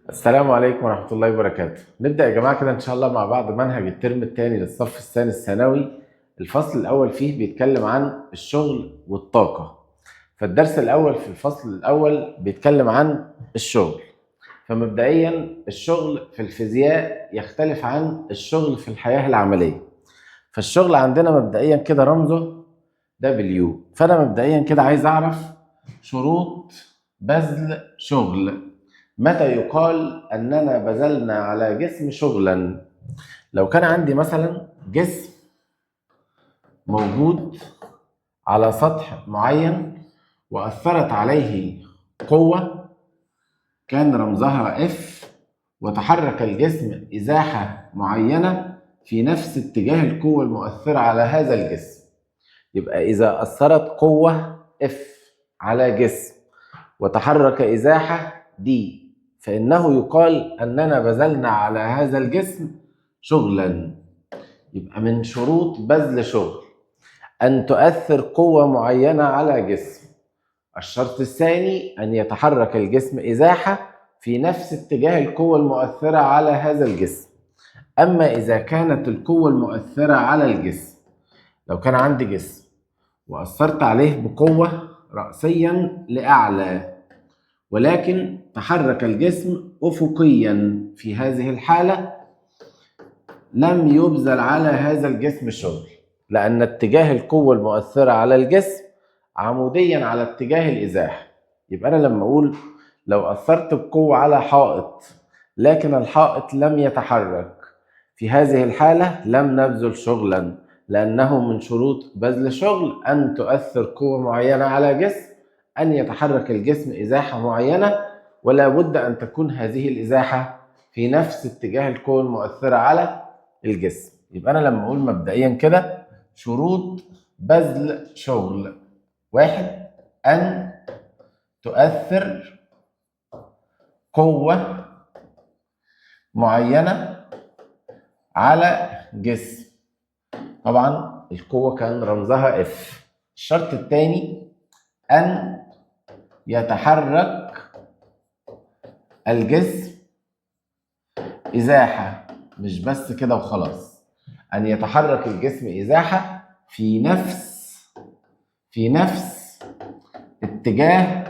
السلام عليكم ورحمة الله وبركاته. نبدأ يا جماعة كده إن شاء الله مع بعض منهج الترم الثاني للصف الثاني الثانوي. الفصل الأول فيه بيتكلم عن الشغل والطاقة. فالدرس الأول في الفصل الأول بيتكلم عن الشغل. فمبدئيا الشغل في الفيزياء يختلف عن الشغل في الحياة العملية. فالشغل عندنا مبدئيا كده رمزه W. فأنا مبدئيا كده عايز أعرف شروط بذل شغل. متى يقال أننا بذلنا على جسم شغلا؟ لو كان عندي مثلا جسم موجود على سطح معين وأثرت عليه قوة كان رمزها F، وتحرك الجسم إزاحة معينة في نفس اتجاه القوة المؤثرة على هذا الجسم. يبقى إذا أثرت قوة F على جسم وتحرك إزاحة D، فإنه يقال أننا بذلنا على هذا الجسم شغلا. يبقى من شروط بذل شغل أن تؤثر قوة معينة على جسم. الشرط الثاني أن يتحرك الجسم إزاحة في نفس اتجاه القوة المؤثرة على هذا الجسم. أما إذا كانت القوة المؤثرة على الجسم، لو كان عندي جسم وأثرت عليه بقوة رأسيا لأعلى ولكن تحرك الجسم أفقيا، في هذه الحالة لم يبذل على هذا الجسم شغل، لأن اتجاه القوة المؤثرة على الجسم عموديا على اتجاه الإزاحة. يبقى أنا لما أقول لو أثرت بقوة على حائط لكن الحائط لم يتحرك، في هذه الحالة لم نبذل شغلا، لأنه من شروط بذل شغل أن تؤثر قوة معينة على جسم، أن يتحرك الجسم إزاحة معينة، ولا بد أن تكون هذه الإزاحة في نفس اتجاه القوة المؤثرة على الجسم. يبقى أنا لما أقول مبدئيا كده شروط بذل شغل: واحد، أن تؤثر قوة معينة على جسم. طبعا القوة كان رمزها F. الشرط الثاني أن يتحرك الجسم إزاحة، مش بس كده وخلاص، أن يتحرك الجسم إزاحة في نفس اتجاه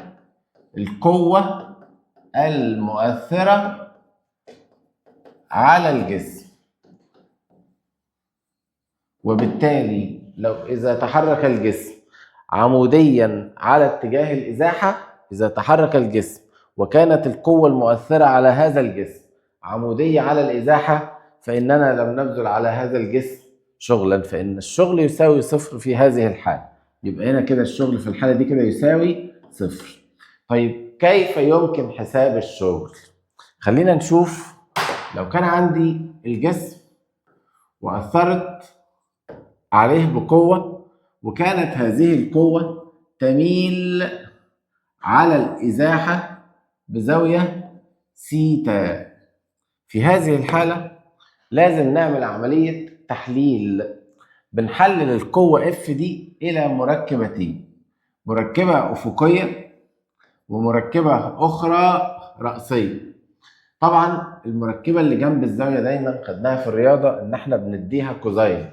القوة المؤثرة على الجسم. وبالتالي إذا تحرك الجسم عموديا على اتجاه الإزاحة، إذا تحرك الجسم وكانت القوة المؤثرة على هذا الجسم عمودية على الإزاحة، فإننا لم نبذل على هذا الجسم شغلا، فإن الشغل يساوي صفر في هذه الحالة. يبقى هنا كده الشغل في الحالة دي كده يساوي صفر. طيب كيف يمكن حساب الشغل؟ خلينا نشوف. لو كان عندي الجسم وأثرت عليه بقوة وكانت هذه القوة تميل على الإزاحة بزاوية سيتا، في هذه الحالة لازم نعمل عملية تحليل. بنحلل القوة F دي إلى مركبتين: مركبة أفقية ومركبة أخرى رأسية. طبعا المركبة اللي جنب الزاوية دايما خدناها في الرياضة إن احنا بنديها كوزين.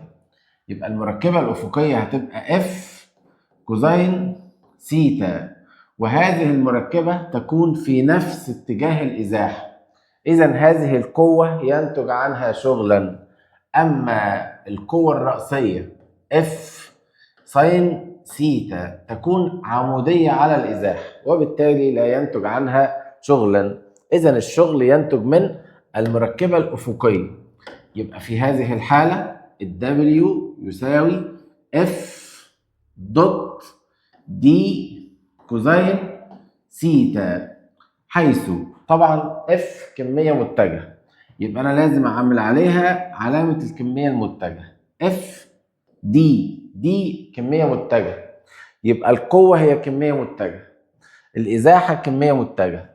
يبقى المركبة الأفقية هتبقى F كوزين سيتا، وهذه المركبة تكون في نفس اتجاه الإزاحة، إذا هذه القوة ينتج عنها شغلا. أما القوة الرأسية F ساين سيتا تكون عمودية على الإزاحة، وبالتالي لا ينتج عنها شغلا. إذا الشغل ينتج من المركبة الأفقية. يبقى في هذه الحالة W يساوي F دوت دي كوزين سيتا، حيث طبعا F كمية متجهة، يبقى أنا لازم أعمل عليها علامة الكمية المتجهة. F دي كمية متجهة، يبقى القوة هي كمية متجهة، الإزاحة كمية متجهة.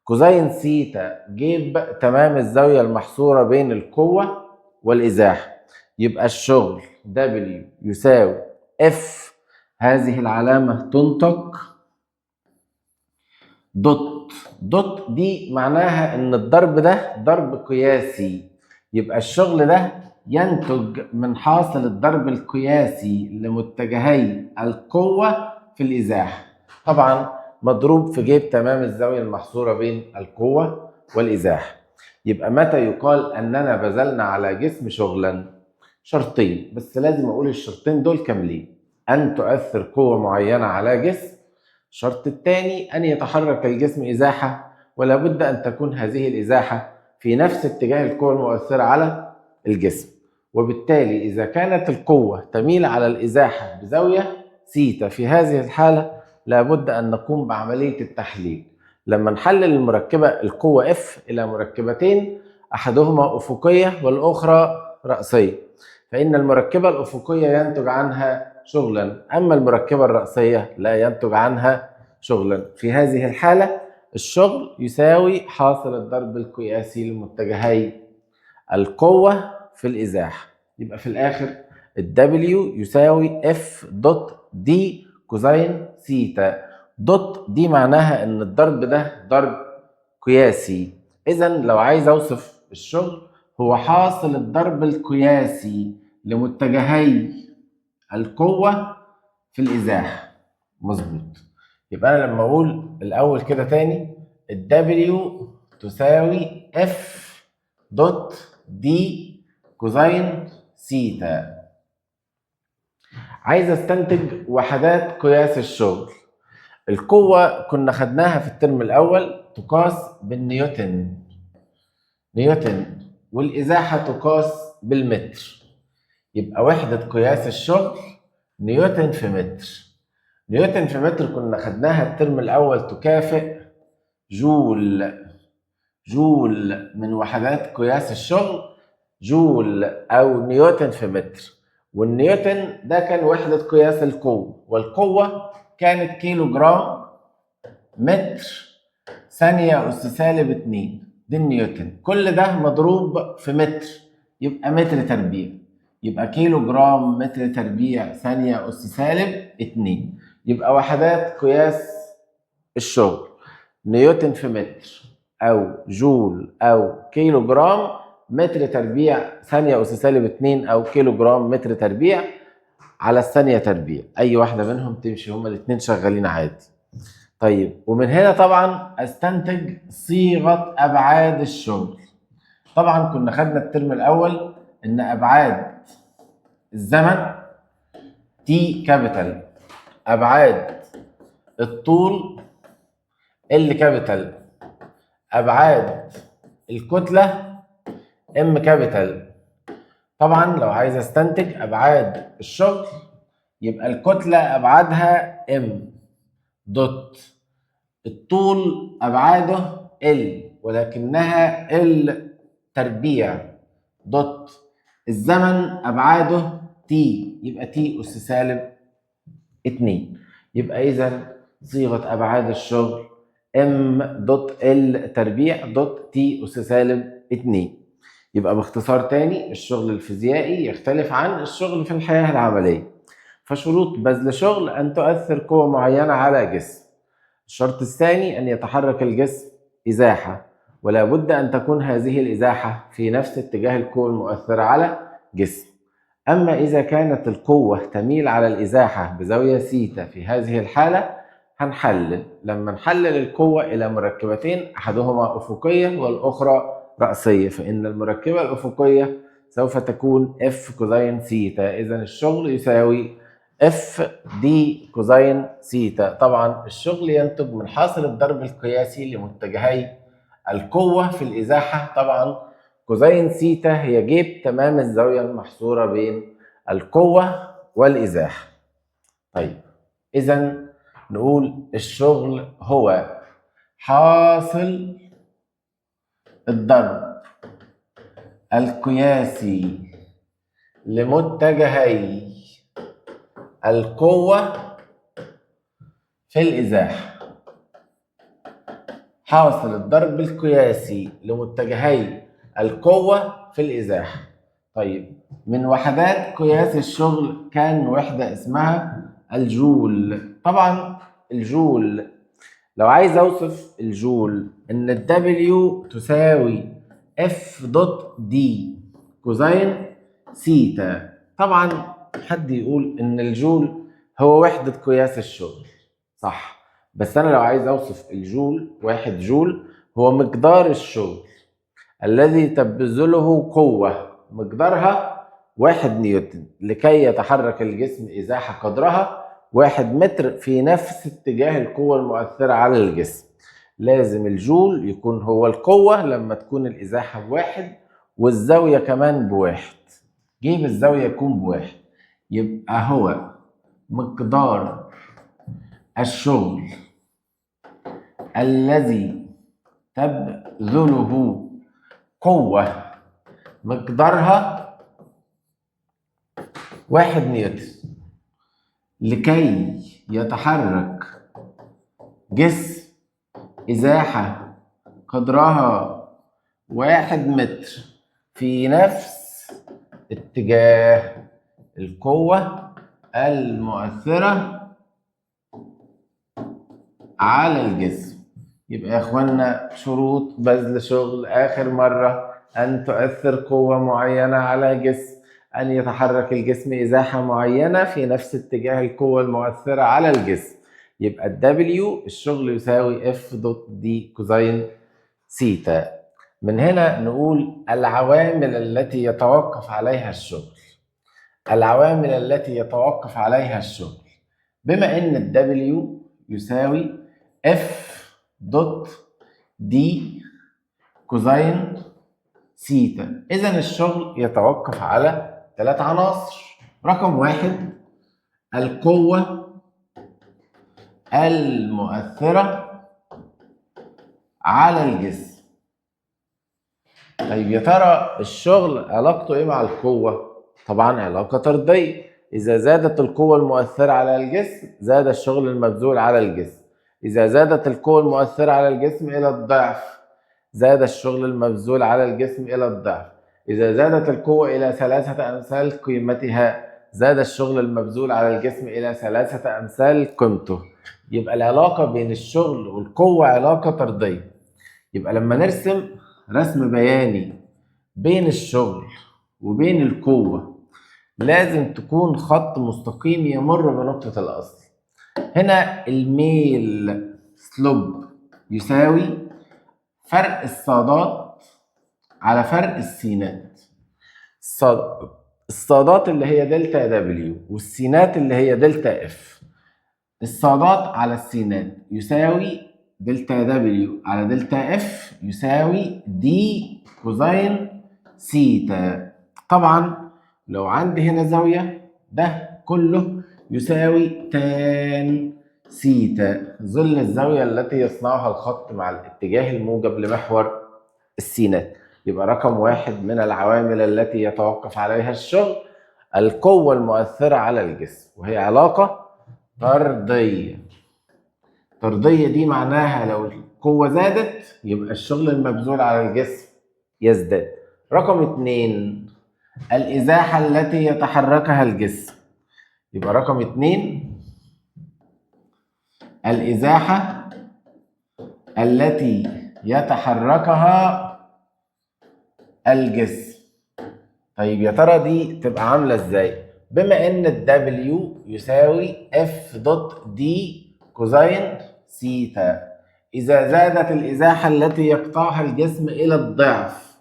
كوزين سيتا جيب تمام الزاوية المحصورة بين القوة والإزاحة. يبقى الشغل W يساوي F، هذه العلامة تنطق دوت دوت دي معناها ان الضرب ده ضرب قياسي، يبقى الشغل ده ينتج من حاصل الضرب القياسي لمتجهي القوة في الإزاحة. طبعا مضروب في جيب تمام الزاوية المحصورة بين القوة والإزاحة. يبقى متى يقال أننا بذلنا على جسم شغلا؟ شرطين، بس لازم أقول الشرطين دول كاملين: أن تؤثر قوة معينة على جسم، الشرط الثاني أن يتحرك الجسم إزاحة، ولا بد أن تكون هذه الإزاحة في نفس اتجاه القوة المؤثرة على الجسم. وبالتالي إذا كانت القوة تميل على الإزاحة بزاوية سيتا، في هذه الحالة لابد أن نقوم بعملية التحليل. لما نحلل المركبة القوة F إلى مركبتين، أحدهما أفقية والأخرى رأسية، فإن المركبة الأفقية ينتج عنها شغلا، أما المركبة الرأسية لا ينتج عنها شغلا. في هذه الحالة الشغل يساوي حاصل الضرب القياسي لمتجهي القوة في الإزاحة. يبقى في الآخر W يساوي F دوت دي كوزين سيتا. دوت دي معناها إن الضرب ده ضرب قياسي، إذا لو عايز أوصف الشغل هو حاصل الضرب القياسي لمتجهي القوة في الإزاحة. مظبوط. يبقى أنا لما أقول الأول كده تاني، W تساوي F دوت دي كوزين سيتا. عايز استنتج وحدات قياس الشغل. القوة كنا خدناها في الترم الأول تقاس بالنيوتن، والإزاحة تقاس بالمتر. يبقى وحدة قياس الشغل نيوتن في متر. نيوتن في متر كنا خدناها الترم الأول تكافئ جول. جول من وحدات قياس الشغل جول أو نيوتن في متر، والنيوتن ده كان وحدة قياس القوة، والقوة كانت كيلو جرام متر ثانية أس سالب 2. دي النيوتن، كل ده مضروب في متر يبقى متر تربيع، يبقى كيلو جرام متر تربيع ثانية أس سالب 2. يبقى وحدات قياس الشغل نيوتن في متر أو جول أو كيلو جرام متر تربيع ثانية أس سالب 2 أو كيلو جرام متر تربيع على الثانية تربيع. أي واحدة منهم تمشي، هما الاتنين شغالين عادي. طيب، ومن هنا طبعا استنتج صيغة أبعاد الشغل. طبعا كنا خدنا الترم الأول إن أبعاد الزمن تي كابيتال، أبعاد الطول ال كابيتال، أبعاد الكتلة ام كابيتال. طبعا لو عايز استنتج أبعاد الشغل يبقى الكتلة أبعادها ام دوت، الطول أبعاده ال ولكنها ال تربيع دوت، الزمن أبعاده تي يبقى تي أس سالب 2. يبقى إذا صيغة أبعاد الشغل ام دوت ال تربيع دوت تي أس سالب 2. يبقى باختصار تاني، الشغل الفيزيائي يختلف عن الشغل في الحياة العملية. فشروط بذل شغل أن تؤثر قوة معينة على جسم. الشرط الثاني أن يتحرك الجسم إزاحة، ولا بد أن تكون هذه الإزاحة في نفس اتجاه القوة المؤثرة على جسم. أما إذا كانت القوة تميل على الإزاحة بزاوية سيتا، في هذه الحالة هنحلل. لما نحلل القوة إلى مركبتين أحدهما أفقية والأخرى رأسية، فإن المركبة الأفقية سوف تكون F كوزين سيتا، إذن الشغل يساوي F دي كوزين سيتا. طبعا الشغل ينتج من حاصل الضرب القياسي لمتجهي القوة في الإزاحة. طبعا كوزين سيتا هي جيب تمام الزاوية المحصورة بين القوة والإزاحة. طيب، إذا نقول الشغل هو حاصل الضرب القياسي لمتجهي القوة في الإزاحة. حاصل الضرب القياسي لمتجهي القوة في الإزاحة. طيب، من وحدات قياس الشغل كان وحدة اسمها الجول. طبعا الجول لو عايز اوصف الجول ان الدبليو تساوي اف دوت دي كوزين سيتا. طبعا حد يقول ان الجول هو وحدة قياس الشغل، صح، بس انا لو عايز اوصف الجول، واحد جول هو مقدار الشغل الذي تبذله قوة مقدارها 1 نيوتن لكي يتحرك الجسم إزاحة قدرها 1 متر في نفس اتجاه القوة المؤثرة على الجسم. لازم الجول يكون هو القوة لما تكون الإزاحة ب1 والزاوية كمان ب1. جيب الزاوية يكون ب1، يبقى هو مقدار الشغل الذي تبذله قوة مقدارها 1 نيوتن لكي يتحرك جسم إزاحة قدرها 1 متر في نفس اتجاه القوة المؤثرة على الجسم. يبقى يا اخوانا شروط بذل شغل آخر مرة: أن تؤثر قوة معينة على جسم، أن يتحرك الجسم إزاحة معينة في نفس اتجاه القوة المؤثرة على الجسم. يبقى الدبليو الشغل يساوي اف دوت دي كوزين سيتا. من هنا نقول العوامل التي يتوقف عليها الشغل. العوامل التي يتوقف عليها الشغل، بما ان الدبليو يساوي اف دوت دي كوزين سيتا، اذا الشغل يتوقف على 3 عناصر. رقم 1 القوة المؤثرة على الجسم. طيب يا ترى الشغل علاقته ايه مع القوة؟ طبعا علاقة طردية. إذا زادت القوة المؤثرة على الجسم زاد الشغل المبذول على الجسم. إذا زادت القوة المؤثرة على الجسم إلى الضعف زاد الشغل المبذول على الجسم إلى الضعف. إذا زادت القوة إلى 3 أمثال قيمتها زاد الشغل المبذول على الجسم إلى 3 أمثال قيمته. يبقى العلاقة بين الشغل والقوة علاقة طردية. يبقى لما نرسم رسم بياني بين الشغل وبين القوة لازم تكون خط مستقيم يمر بنقطة الأصل. هنا الميل سلوب يساوي فرق الصادات على فرق السينات. الصادات اللي هي دلتا دبليو والسينات اللي هي دلتا اف. الصادات على السينات يساوي دلتا دبليو على دلتا اف يساوي دي كوزين سيتا. طبعا لو عندي هنا زاوية ده كله يساوي تان سيتا، ظل الزاوية التي يصنعها الخط مع الاتجاه الموجب لمحور السينات. يبقى رقم 1 من العوامل التي يتوقف عليها الشغل القوة المؤثرة على الجسم، وهي علاقة طردية. طردية دي معناها لو القوة زادت يبقى الشغل المبذول على الجسم يزداد. رقم 2 الإزاحة التي يتحركها الجسم. يبقى رقم 2 الإزاحة التي يتحركها الجسم. طيب يا ترى دي تبقى عاملة ازاي؟ بما ان الدبليو يساوي اف دوت دي كوزين سيتا، إذا زادت الإزاحة التي يقطعها الجسم إلى الضعف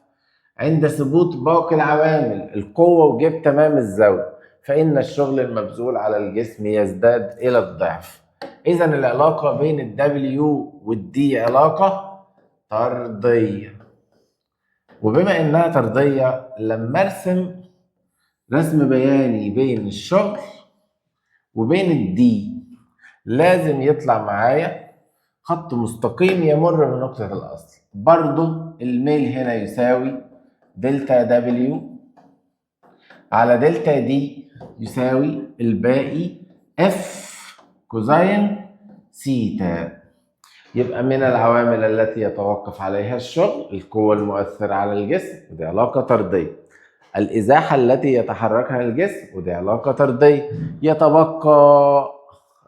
عند ثبوت باقي العوامل القوة وجيب تمام الزاوية فإن الشغل المبذول على الجسم يزداد إلى الضعف. إذا العلاقة بين الدبليو والدي علاقة طردية. وبما إنها طردية لما أرسم رسم بياني بين الشغل وبين الدي لازم يطلع معايا خط مستقيم يمر بنقطة الأصل. برضو الميل هنا يساوي دلتا دبليو على دلتا دي يساوي الباقي اف كوزين سيتا. يبقى من العوامل التي يتوقف عليها الشغل القوة المؤثرة على الجسم ودي علاقة طردية، الإزاحة التي يتحركها الجسم ودي علاقة طردية. يتبقى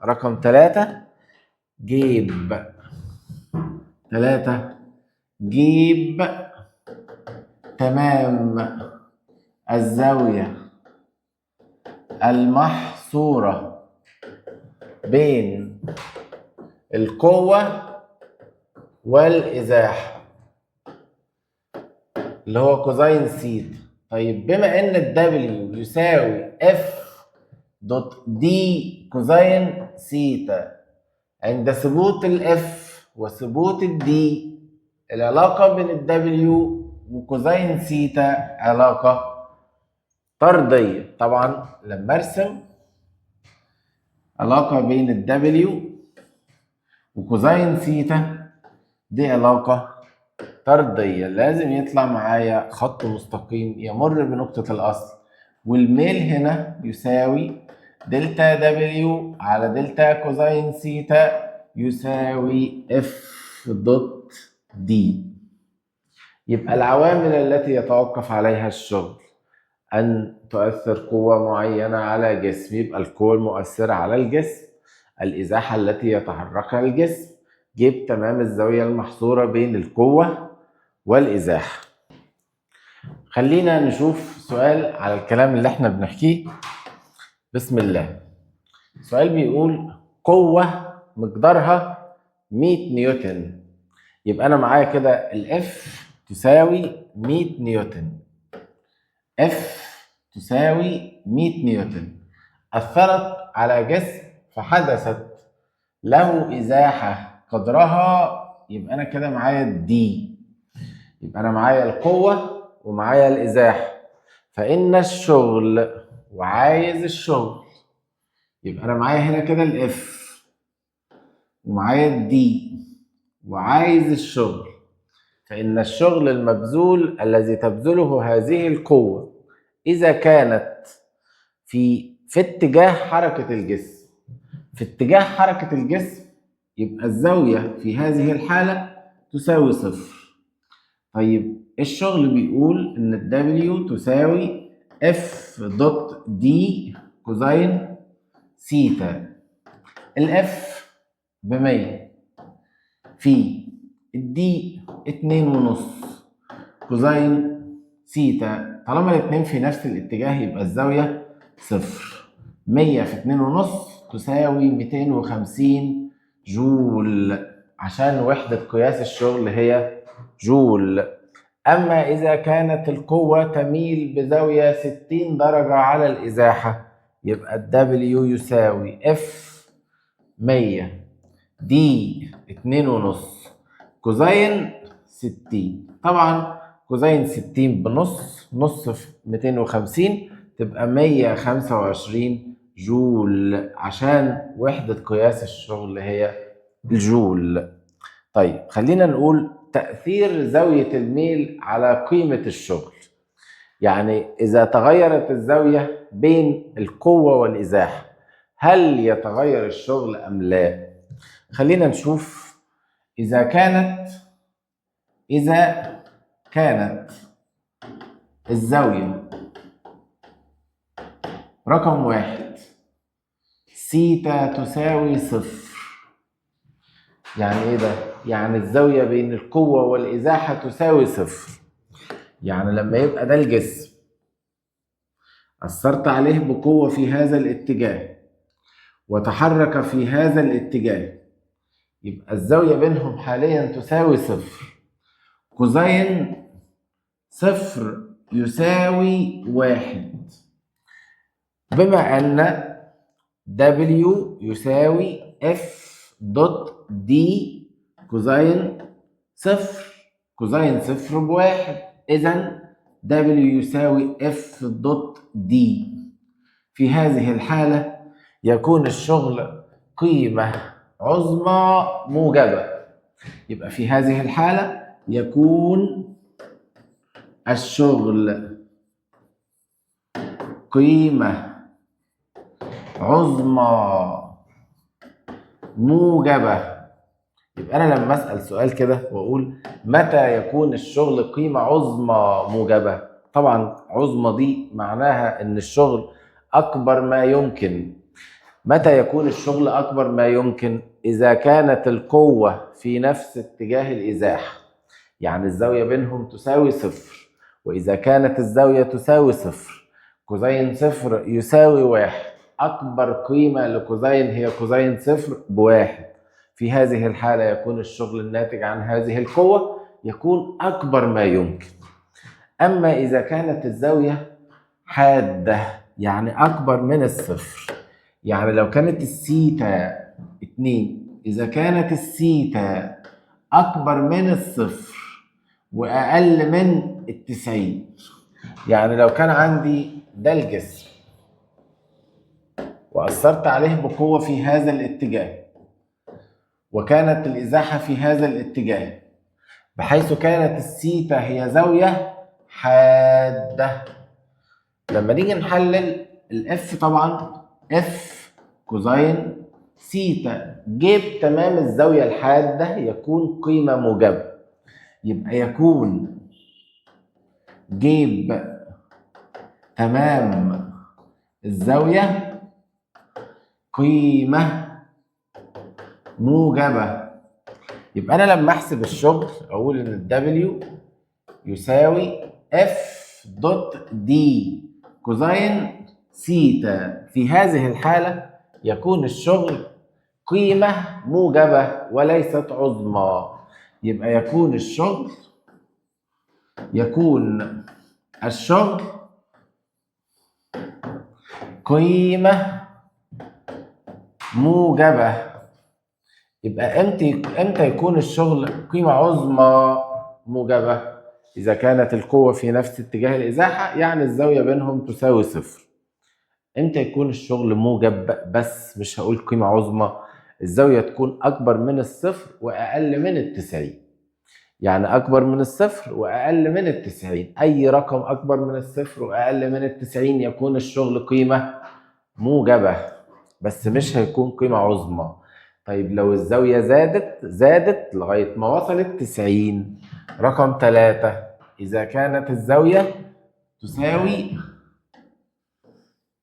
رقم 3 جيب 3 جيب تمام الزاوية المحصورة بين القوة والإزاحة اللي هو كوزين سيتا. طيب بما ان الدبليو يساوي اف دوت دي كوزين سيتا، عند ثبوت الاف وثبوت الدي العلاقة بين الدبليو وكوزين سيتا علاقة طردية. طبعا لما ارسم علاقة بين الدبليو وكوزين سيتا دي علاقة طردية، لازم يطلع معايا خط مستقيم يمر بنقطة الأصل، والميل هنا يساوي دلتا دبليو على دلتا كوزين سيتا يساوي اف دوت دي. يبقى العوامل التي يتوقف عليها الشغل أن تؤثر قوة معينة على جسم، يبقى القوة المؤثرة على الجسم، الإزاحة التي يتحركها الجسم، جيب تمام الزاوية المحصورة بين القوة والإزاحة. خلينا نشوف سؤال على الكلام اللي احنا بنحكيه. بسم الله. سؤال بيقول قوة مقدارها 100 نيوتن. يبقى أنا معايا كده الإف تساوي 100 نيوتن. F تساوي 100 نيوتن أثرت على جسم فحدثت له إزاحة قدرها، يبقى أنا كده معايا الدي. يبقى أنا معايا القوة ومعايا الإزاحة، فإن الشغل وعايز الشغل، يبقى أنا معايا هنا كده الإف ومعايا الدي وعايز الشغل، فإن الشغل المبذول الذي تبذله هذه القوة إذا كانت في اتجاه حركة الجسم، في اتجاه حركة الجسم، يبقى الزاوية في هذه الحالة تساوي صفر. طيب الشغل بيقول إن الدبليو تساوي اف دوت دي كوزين سيتا. الاف ب100 في الدي 2.5 كوزين سيتا. طالما الاتنين في نفس الاتجاه يبقى الزاوية صفر. 100 في 2.5 تساوي 250 جول، عشان وحدة قياس الشغل هي جول. أما إذا كانت القوة تميل بزاوية 60 درجة على الإزاحة، يبقى الدبليو يساوي اف 100 دي 2.5 كوزين 60. طبعا كوزين 60 بنص، نص في 250 تبقى 125 جول، عشان وحدة قياس الشغل هي الجول. طيب خلينا نقول تأثير زاوية الميل على قيمة الشغل. يعني إذا تغيرت الزاوية بين القوة والإزاحة هل يتغير الشغل أم لا؟ خلينا نشوف. إذا كانت الزاوية رقم 1 سيتا تساوي صفر. يعني إيه ده؟ يعني الزاوية بين القوة والإزاحة تساوي صفر. يعني لما يبقى ده الجسم أثرت عليه بقوة في هذا الاتجاه وتحرك في هذا الاتجاه، يبقى الزاوية بينهم حاليا تساوي صفر. كوزين صفر يساوي 1، بما أن W يساوي F دوت D كوزين صفر. كوزين صفر ب1، إذن W يساوي F دوت D. في هذه الحالة يكون الشغل قيمة عظمى موجبة. يبقى في هذه الحالة يكون الشغل قيمة عظمى موجبة. يبقى أنا لما أسأل سؤال كده وأقول متى يكون الشغل قيمة عظمى موجبة، طبعا عظمى دي معناها إن الشغل أكبر ما يمكن. متى يكون الشغل أكبر ما يمكن؟ إذا كانت القوة في نفس اتجاه الإزاحة، يعني الزاوية بينهم تساوي صفر، وإذا كانت الزاوية تساوي صفر كوزين صفر يساوي واحد، أكبر قيمة لكوزين هي كوزين صفر بواحد، في هذه الحالة يكون الشغل الناتج عن هذه القوة يكون أكبر ما يمكن. أما إذا كانت الزاوية حادة يعني أكبر من الصفر، يعني لو كانت السيتا 2، إذا كانت السيتا أكبر من الصفر وأقل من 90، يعني لو كان عندي ده الجسم وأثرت عليه بقوة في هذا الاتجاه، وكانت الإزاحة في هذا الاتجاه، بحيث كانت السيتا هي زاوية حادة. لما نيجي نحلل الاف، طبعا اف كوزين سيتا جيب تمام الزاوية الحادة يكون قيمة موجبة، يبقى يكون جيب تمام الزاوية قيمة موجبة. يبقى أنا لما أحسب الشغل أقول إن الدبليو يساوي اف دوت دي كوزين سيتا، في هذه الحالة يكون الشغل قيمة موجبة وليست عظمى، يبقى يكون الشغل قيمة موجبة. يبقى امتى يكون الشغل قيمة عظمى موجبة؟ إذا كانت القوة في نفس اتجاه الإزاحة، يعني الزاوية بينهم تساوي صفر. امتى يكون الشغل موجب بس مش هقول قيمة عظمى؟ الزاوية تكون أكبر من الصفر وأقل من 90، يعني أكبر من الصفر وأقل من 90، أي رقم أكبر من الصفر وأقل من 90 يكون الشغل قيمة موجبة، بس مش هيكون قيمة عظمى. طيب لو الزاوية زادت لغاية ما وصلت 90، رقم 3، إذا كانت الزاوية تساوي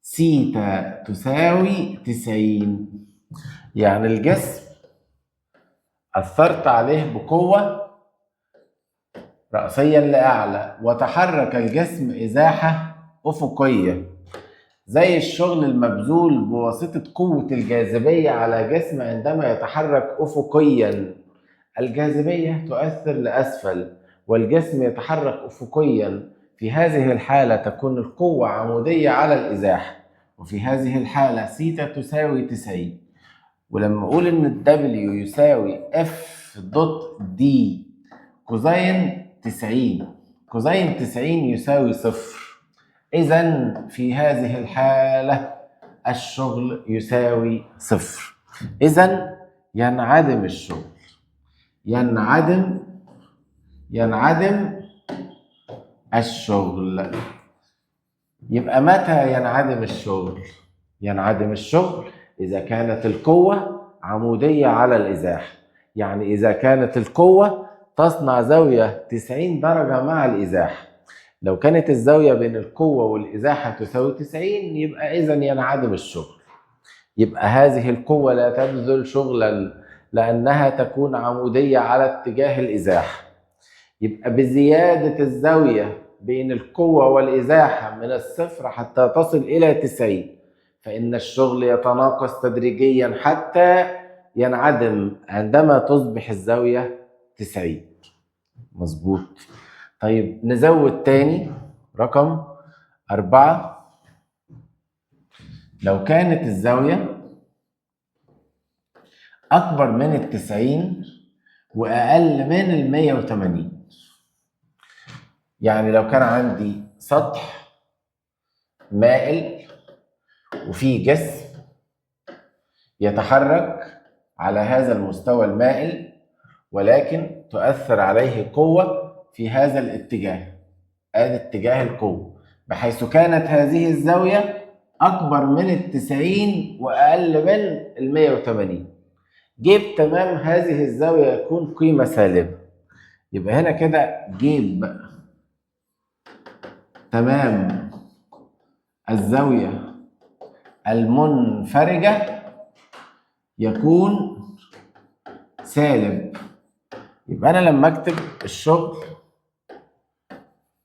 سيتا تساوي 90، يعني الجسم أثرت عليه بقوة رأسيا لأعلى وتحرك الجسم إزاحة أفقية، زي الشغل المبذول بواسطة قوة الجاذبية على جسم عندما يتحرك أفقيا. الجاذبية تؤثر لأسفل والجسم يتحرك أفقيا، في هذه الحالة تكون القوة عمودية على الإزاحة، وفي هذه الحالة سيتا تساوي 90. ولما أقول إن الدبليو يساوي اف دوت دي كوزين 90، كوزين 90 يساوي صفر، إذا في هذه الحالة الشغل يساوي صفر، إذا ينعدم الشغل، ينعدم الشغل. يبقى متى ينعدم الشغل؟ ينعدم الشغل إذا كانت القوة عمودية على الإزاحة، يعني إذا كانت القوة تصنع زاوية 90 درجة مع الإزاحة. لو كانت الزاوية بين القوة والإزاحة تساوي 90 يبقى إذن ينعدم الشغل، يبقى هذه القوة لا تبذل شغلا لأنها تكون عمودية على اتجاه الإزاحة. يبقى بزيادة الزاوية بين القوة والإزاحة من الصفر حتى تصل إلى 90، فإن الشغل يتناقص تدريجيا حتى ينعدم عندما تصبح الزاوية 90. مظبوط. طيب نزود تاني رقم 4. لو كانت الزاوية أكبر من 90 وأقل من 180، يعني لو كان عندي سطح مائل وفي جسم يتحرك على هذا المستوى المائل، ولكن تؤثر عليه قوة في هذا الاتجاه، هذا اتجاه القوة، بحيث كانت هذه الزاوية أكبر من 90 وأقل من 180، جيب تمام هذه الزاوية يكون قيمة سالبة. يبقى هنا كده جيب تمام الزاوية المنفرجة يكون سالب. يبقى أنا لما أكتب الشغل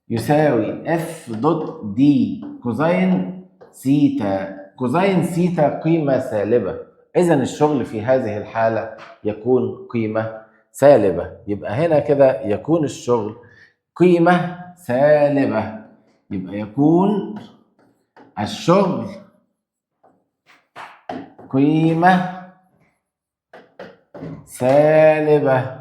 يساوي اف دوت دي كوزين سيتا، كوزين سيتا قيمة سالبة، إذا الشغل في هذه الحالة يكون قيمة سالبة. يبقى هنا كده يكون الشغل قيمة سالبة، يبقى يكون الشغل قيمة سالبة.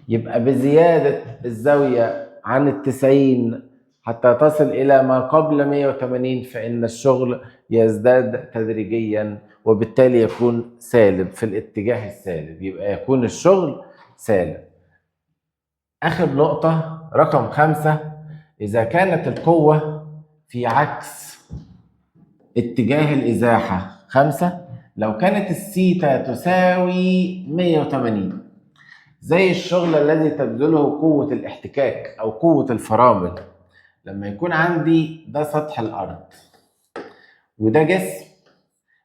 يبقى بزيادة الزاوية عن 90 حتى تصل إلى ما قبل 180 فإن الشغل يزداد تدريجيا وبالتالي يكون سالب في الاتجاه السالب، يبقى يكون الشغل سالب. آخر نقطة رقم 5، إذا كانت القوة في عكس اتجاه الإزاحة 5، لو كانت الثيتا تساوي 180 زي الشغل الذي تبذله قوة الاحتكاك أو قوة الفرامل، لما يكون عندي ده سطح الأرض وده جسم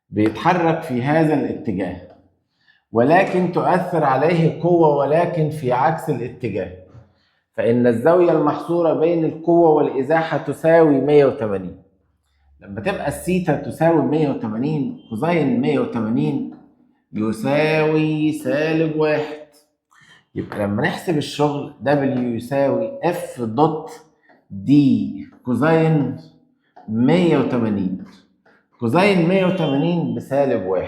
بيتحرك في هذا الاتجاه ولكن تؤثر عليه قوة ولكن في عكس الاتجاه، فإن الزاوية المحصورة بين القوة والإزاحة تساوي 180. لما تبقى الثيتا تساوي 180 كوزين 180 يساوي -1. يبقى لما نحسب الشغل W يساوي F دوت دي كوزين 180، كوزين 180 ب-1.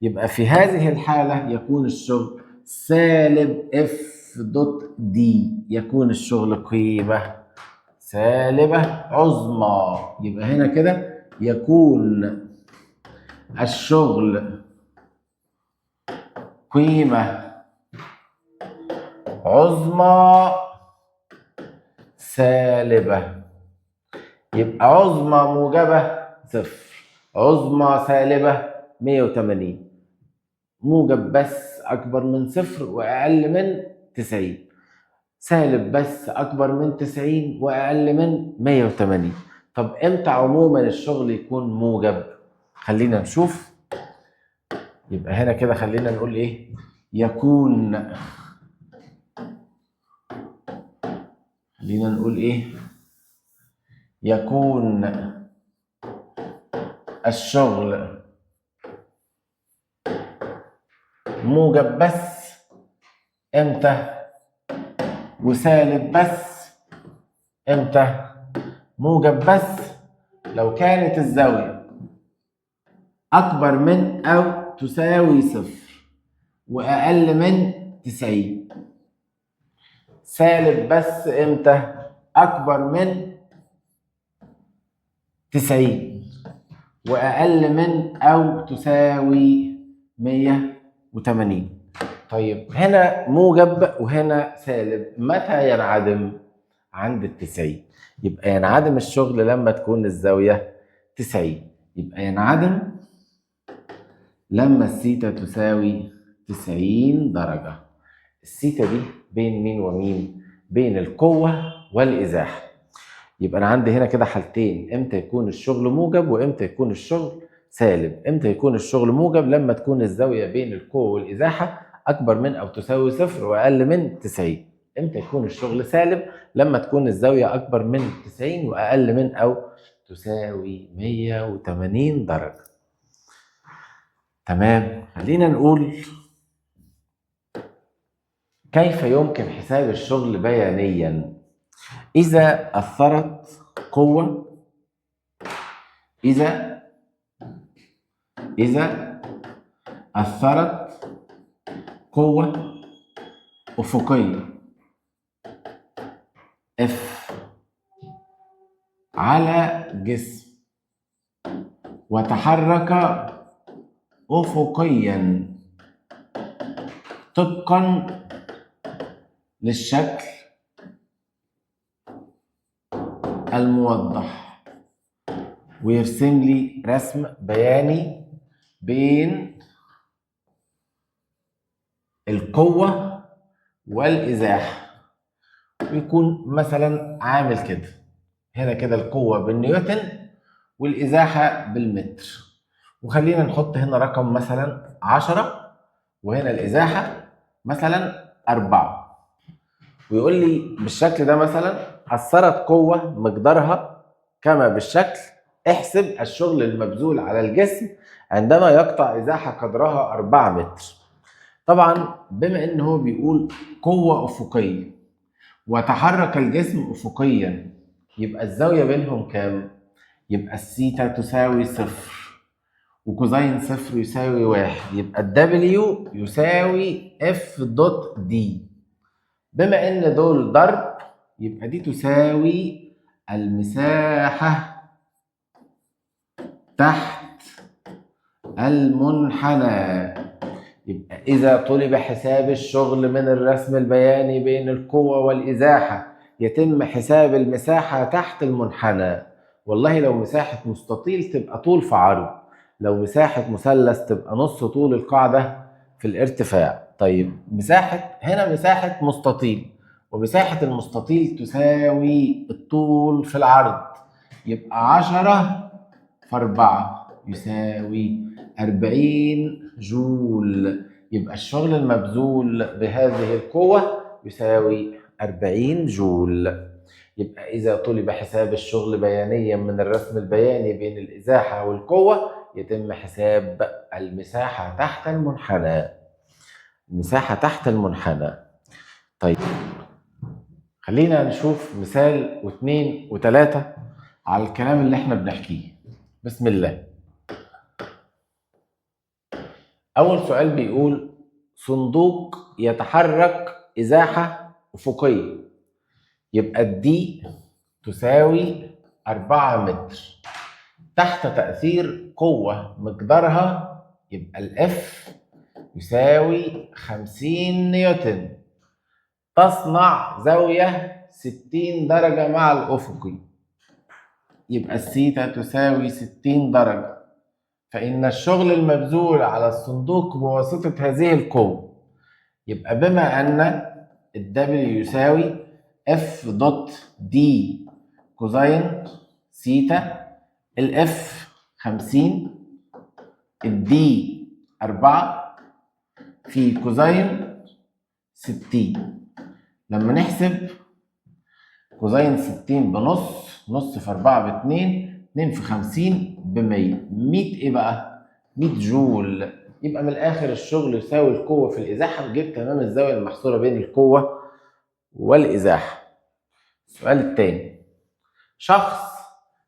يبقى في هذه الحالة يكون الشغل سالب F دوت دي، يكون الشغل قيمة سالبة عظمى. يبقى هنا كده يكون الشغل قيمة عظمى سالبة. يبقى عظمى موجبة 0، عظمى سالبة 180، موجب بس أكبر من 0 وأقل من 90، سالب بس أكبر من 90 وأقل من 180. طب إمتى عموما الشغل يكون موجب؟ خلينا نشوف. يبقى هنا كده خلينا نقول إيه؟ خلينا نقول إيه؟ يكون الشغل موجب بس إمتى؟ وسالب بس إمتى؟ موجب بس لو كانت الزاوية أكبر من أو تساوي 0 وأقل من 90. سالب بس إمتى؟ أكبر من 90 وأقل من أو تساوي 180. طيب هنا موجب وهنا سالب، متى ينعدم؟ عند 90. يبقى ينعدم الشغل لما تكون الزاوية 90، يبقى ينعدم لما الثيتا تساوي 90 درجة. الثيتا دي بين مين ومين؟ بين القوة والإزاحة. يبقى أنا عندي هنا كده حالتين، إمتى يكون الشغل موجب وإمتى يكون الشغل سالب. إمتى يكون الشغل موجب؟ لما تكون الزاوية بين القوة والإزاحة أكبر من أو تساوي 0 وأقل من 90. إمتى يكون الشغل سالب؟ لما تكون الزاوية أكبر من 90 وأقل من أو تساوي 180 درجة. تمام. خلينا نقول كيف يمكن حساب الشغل بيانيا إذا أثرت قوة إذا أثرت قوة أفقية F على جسم وتحرك أفقيا طبقا للشكل الموضح، ويرسم لي رسم بياني بين القوة والإزاحة، ويكون مثلا عامل كده. هنا كده القوة بالنيوتن والإزاحة بالمتر، وخلينا نحط هنا رقم مثلا 10 وهنا الإزاحة مثلا 4، ويقول لي بالشكل ده مثلا أثرت قوة مقدارها كما بالشكل، احسب الشغل المبذول على الجسم عندما يقطع إزاحة قدرها 4 متر. طبعا بما ان هو بيقول قوة أفقية وتحرك الجسم أفقيا، يبقى الزاوية بينهم كام؟ يبقى الثيتا تساوي 0 وكوزين 0 يساوي 1، يبقى الدبليو يساوي اف دوت دي. بما ان دول ضرب يبقى دي تساوي المساحة تحت المنحنى. يبقى إذا طلب حساب الشغل من الرسم البياني بين القوة والإزاحة يتم حساب المساحة تحت المنحنى. والله لو مساحة مستطيل تبقى طول في عرض، لو مساحة مثلث تبقى نص طول القاعدة في الارتفاع. طيب هنا مساحة مستطيل، ومساحة المستطيل تساوي الطول في العرض، يبقى 10 في 4 يساوي 40 جول. يبقى الشغل المبذول بهذه القوة يساوي 40 جول. يبقى إذا طلب حساب الشغل بيانيا من الرسم البياني بين الإزاحة والقوة يتم حساب المساحة تحت المنحنى. المساحة تحت المنحنى. طيب خلينا نشوف مثال واثنين وثلاثة على الكلام اللي احنا بنحكيه. بسم الله. أول سؤال بيقول صندوق يتحرك إزاحة أفقية، يبقى الدي تساوي 4 متر تحت تأثير قوة مقدارها، يبقى الإف يساوي 50 نيوتن، تصنع زاوية 60 درجة مع الأفقي، يبقى الثيتا تساوي 60 درجة. فإن الشغل المبذول على الصندوق بواسطة هذه القوة، يبقى بما أن الدبليو يساوي اف دوت دي كوزين ثيتا، الاف 50 الدي 4 في كوزين 60. لما نحسب كوزين 60 بنص، نص في 4 ب2، 2 في 50 ب100، 100 ايه بقى؟ 100 جول. يبقى من الاخر الشغل يساوي القوة في الازاحة، نجيب تمام الزاوية المحصورة بين القوة والازاحة. السؤال الثاني، شخص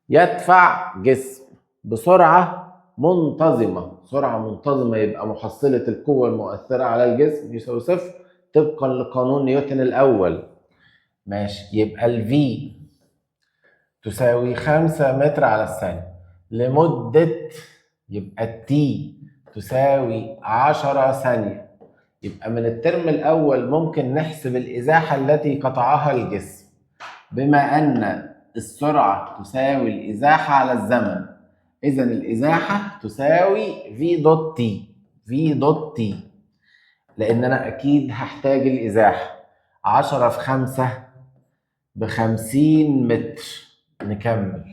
يدفع جسم بسرعة منتظمة، سرعة منتظمة يبقى محصلة القوة المؤثرة على الجسم يساوي 0 طبقا لقانون نيوتن الأول. ماشي، يبقى ال V تساوي 5 متر على الثانية لمدة، يبقى ال T تساوي 10 ثانية. يبقى من الترم الأول ممكن نحسب الإزاحة التي قطعها الجسم، بما أن السرعة تساوي الإزاحة على الزمن، إذا الإزاحة تساوي V دوت T. V دوت T لأن أنا أكيد هحتاج الإزاحة 10 في 5 ب50 متر. نكمل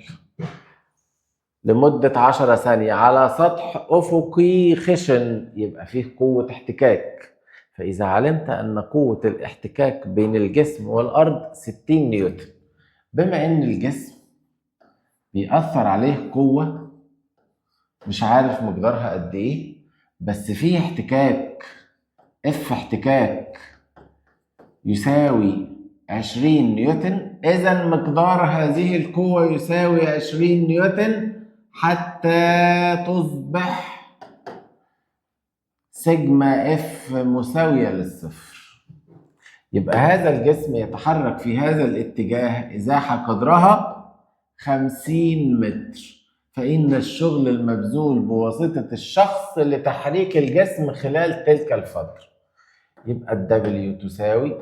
لمدة 10 ثانية على سطح أفقي خشن، يبقى فيه قوة احتكاك. فإذا علمت أن قوة الاحتكاك بين الجسم والأرض 60 نيوتن، بما أن الجسم بيأثر عليه قوة مش عارف مقدارها قد إيه، بس فيه احتكاك، اف احتكاك يساوي 20 نيوتن، إذا مقدار هذه القوة يساوي 20 نيوتن حتى تصبح سيجما اف مساوية للصفر. يبقى هذا الجسم يتحرك في هذا الاتجاه إزاحة قدرها 50 متر، فإن الشغل المبذول بواسطة الشخص لتحريك الجسم خلال تلك الفترة، يبقى الدبليو تساوي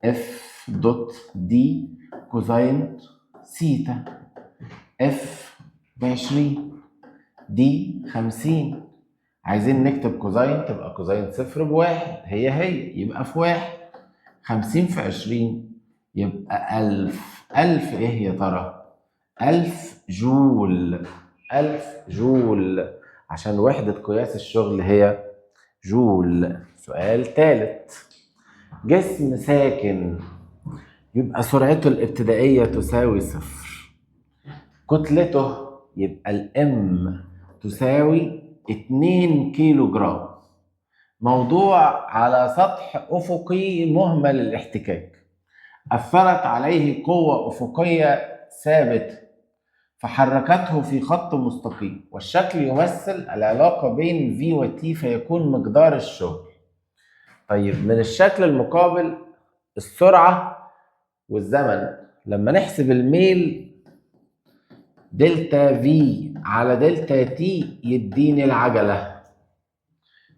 اف دوت دي كوزين ثيتا، اف ب20 دي 50، عايزين نكتب كوزين تبقى كوزين 0 ب1، هي يبقى في 1، 50 في 20 يبقى 1000. 1000 ايه يا ترى؟ 1000 جول. 1000 جول، عشان وحدة قياس الشغل هي جول. سؤال ثالث، جسم ساكن يبقى سرعته الابتدائية تساوي 0، كتلته يبقى الام تساوي 2 كيلو جرام، موضوع على سطح أفقي مهمل الاحتكاك، أثرت عليه قوة أفقية ثابتة فحركته في خط مستقيم، والشكل يمثل العلاقة بين V و T فيكون مقدار الشغل. طيب من الشكل المقابل السرعة والزمن، لما نحسب الميل دلتا V على دلتا T يديني العجلة.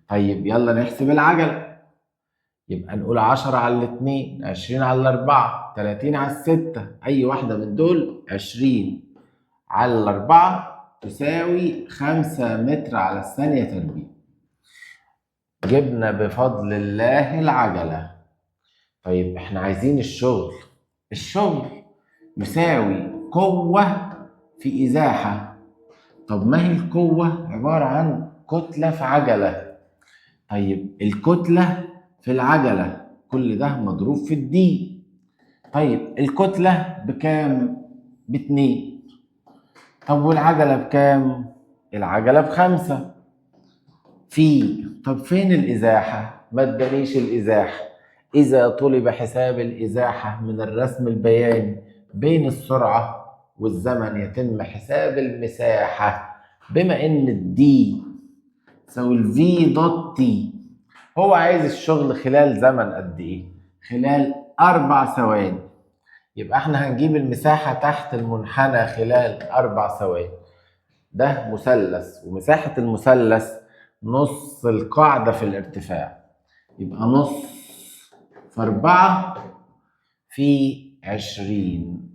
طيب يلا نحسب العجلة، يبقى نقول 10 على 2، 20 على 4، 30 على 6، أي واحدة من دول 20 على 4 تساوي 5 متر على الثانية تربيع. جبنا بفضل الله العجلة. طيب احنا عايزين الشغل. الشغل يساوي قوة في إزاحة. طب ما هي القوة؟ عبارة عن كتلة في عجلة. طيب الكتلة في العجلة كل ده مضروب في الدي. طيب الكتلة بكام؟ ب2. طب والعجلة بكام؟ العجلة ب5. طب فين الإزاحة؟ ما ادانيش الإزاحة. إذا طلب حساب الإزاحة من الرسم البياني بين السرعة والزمن يتم حساب المساحة، بما إن الدي تساوي الفي دوت تي. هو عايز الشغل خلال زمن قد إيه؟ خلال 4 ثواني. يبقى احنا هنجيب المساحة تحت المنحنى خلال 4 ثواني. ده مثلث، ومساحة المثلث نص القاعدة في الارتفاع، يبقى نص في 4 في 20،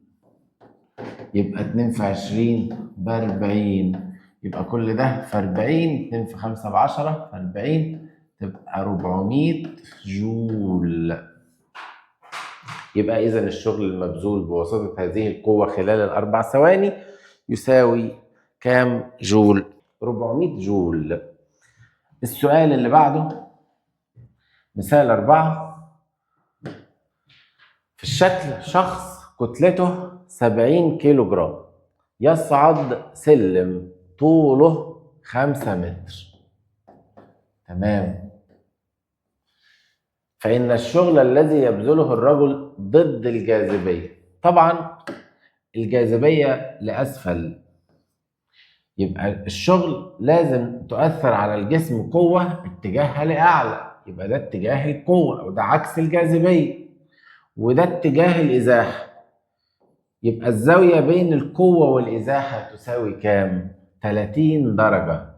يبقى 2 في 20 ب40، يبقى كل ده في 40، 2 في 5 ب10 في 40 تبقى 400 جول. يبقى إذن الشغل المبذول بواسطة هذه القوة خلال ال4 ثواني يساوي كام جول؟ 400 جول. السؤال اللي بعده مثال 4. في الشكل شخص كتلته 70 كيلو جرام يصعد سلم طوله 5 متر. تمام. فإن الشغل الذي يبذله الرجل ضد الجاذبية. طبعا الجاذبية لأسفل، يبقى الشغل لازم تؤثر على الجسم قوة اتجاهها لأعلى، يبقى ده اتجاه القوة وده عكس الجاذبية، وده اتجاه الإزاحة. يبقى الزاوية بين القوة والإزاحة تساوي كام؟ 30 درجة.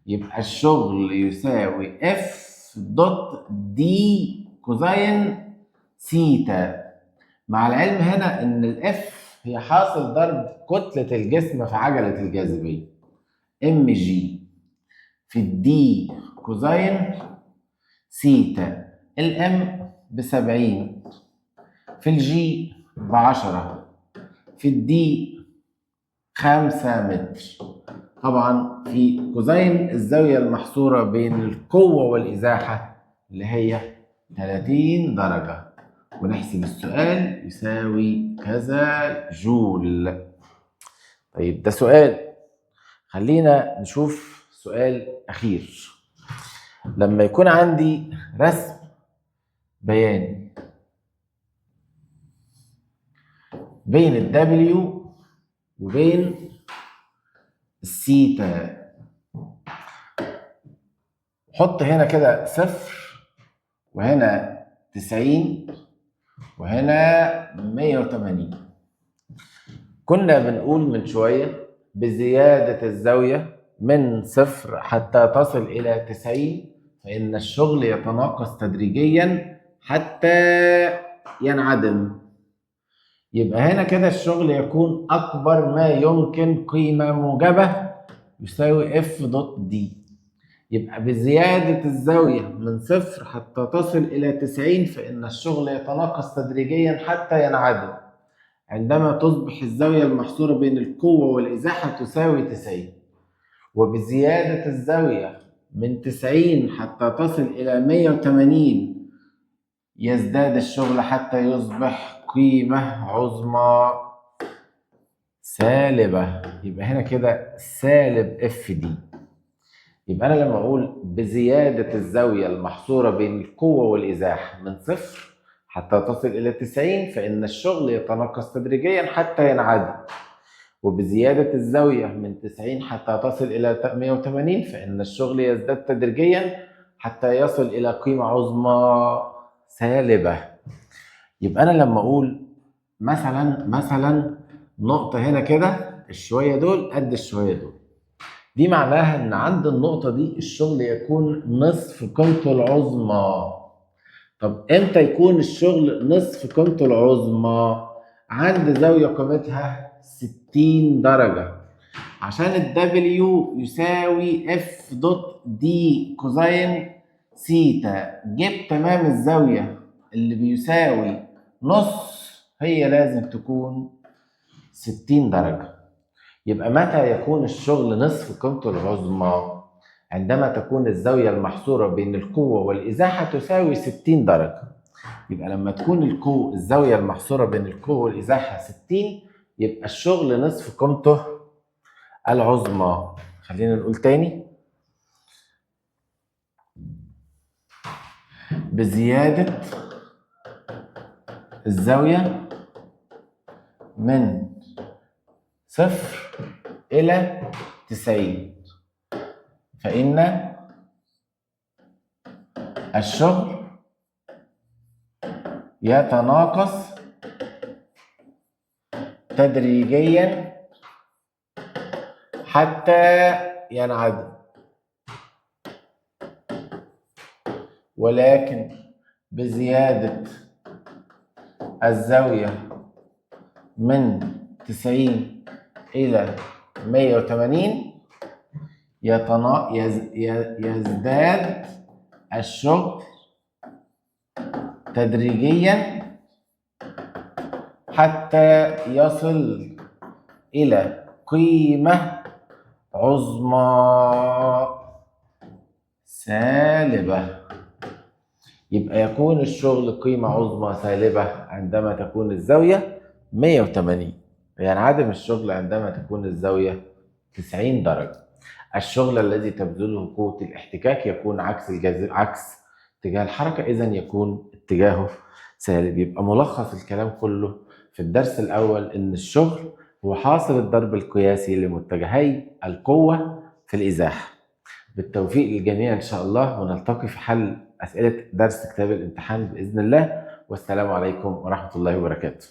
يبقى الشغل يساوي F دوت دي كوزين سيتا، مع العلم هنا ان الاف هي حاصل ضرب كتلة الجسم في عجلة الجاذبية ام جي في الدي كوزين سيتا. الام ب70 في الجي ب10 في الدي 5 متر. طبعا في كوزين الزاوية المحصورة بين القوة والإزاحة اللي هي 30 درجة، ونحسب السؤال يساوي كذا جول. طيب ده سؤال. خلينا نشوف سؤال أخير. لما يكون عندي رسم بياني بين الدبليو وبين السيتا، حط هنا كده 0 وهنا 90 وهنا 180. كنا بنقول من شوية بزيادة الزاوية من 0 حتى تصل إلى 90 فإن الشغل يتناقص تدريجيا حتى ينعدم. يبقى هنا كده الشغل يكون أكبر ما يمكن قيمة موجبة يساوي F دوت دي. يبقى بزيادة الزاوية من 0 حتى تصل إلى 90 فإن الشغل يتناقص تدريجيا حتى ينعدم عندما تصبح الزاوية المحصورة بين القوة والإزاحة تساوي 90. وبزيادة الزاوية من 90 حتى تصل إلى 180 يزداد الشغل حتى يصبح قيمة عظمى سالبة. يبقى هنا كده سالب اف دي. يبقى أنا لما أقول بزيادة الزاوية المحصورة بين القوة والإزاحة من 0 حتى تصل إلى 90 فإن الشغل يتناقص تدريجيا حتى ينعدم. وبزيادة الزاوية من 90 حتى تصل إلى 180 فإن الشغل يزداد تدريجيا حتى يصل إلى قيمة عظمى سالبة. يبقى أنا لما أقول مثلا نقطة هنا كده، الشوية دول قد الشوية دول، دي معناها إن عند النقطة دي الشغل يكون نصف قيمته العظمى. طب إمتى يكون الشغل نصف قيمته العظمى؟ عند زاوية قيمتها 60 درجة، عشان الدبليو يساوي اف دوت دي كوزين سيتا. جبت تمام الزاوية اللي بيساوي نص هي لازم تكون 60 درجة. يبقى متى يكون الشغل نصف قيمته العظمى؟ عندما تكون الزاوية المحصورة بين القوة والإزاحة تساوي 60 درجة. يبقى لما تكون الزاوية المحصورة بين القوة والإزاحة 60 يبقى الشغل نصف قيمته العظمى. خلينا نقول تاني. بزيادة الزاوية من 0 إلى 90 فإن الشغل يتناقص تدريجيا حتى ينعدم، ولكن بزيادة الزاوية من 90 إلى 180 يزداد الشغل تدريجيا حتى يصل إلى قيمة عظمى سالبة. يبقى يكون الشغل قيمة عظمى سالبة عندما تكون الزاوية 180، ينعدم الشغل عندما تكون الزاوية 90 درجة. الشغل الذي تبذله قوة الاحتكاك يكون عكس اتجاه الحركة، إذن يكون اتجاهه سالب. يبقى ملخص الكلام كله في الدرس الأول إن الشغل هو حاصل الضرب القياسي لمتجهي القوة في الإزاحة. بالتوفيق للجميع إن شاء الله، ونلتقي في حل أسئلة درس كتاب الامتحان بإذن الله. والسلام عليكم ورحمة الله وبركاته.